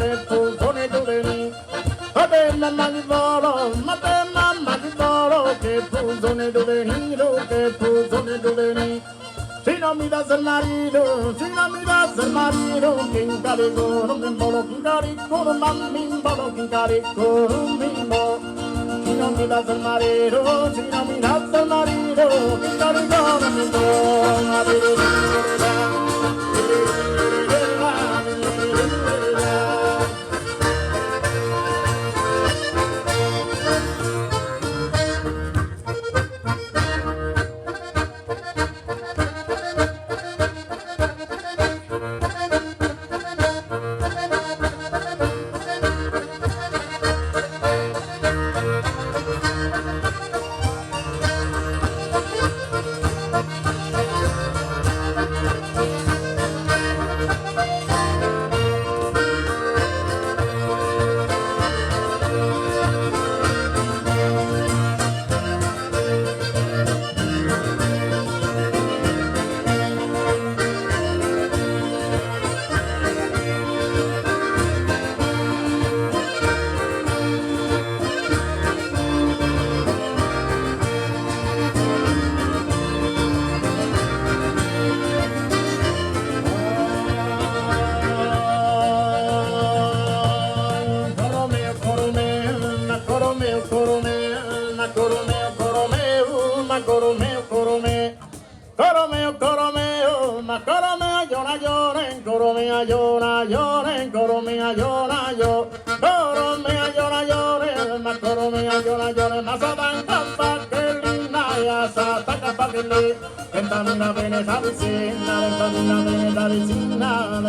che tu sono tu veni. Ate mamma di volo, che tu sono tu veni, che tu sono tu veni. Si non mi das il marito, si non mi das il marito, che incarico, non mi imbolo, che incarico, non mi imbolo, che incarico, non mi imbolo. Si non mi das il marito, si non mi das il marito, che incarico, non mi imbolo.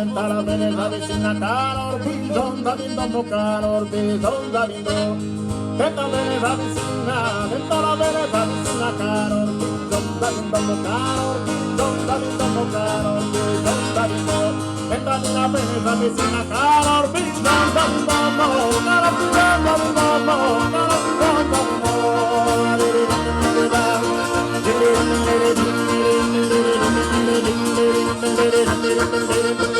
Ventamina bene da vicina, calor bidon da bindo, calor bidon da bindo. Ventamina da vicina, calor bidon da bindo, calor bidon da bindo, calor bidon da bindo. Ventamina bene da vicina, calor bidon da bindo, calor bidon da bindo, calor bidon da bindo.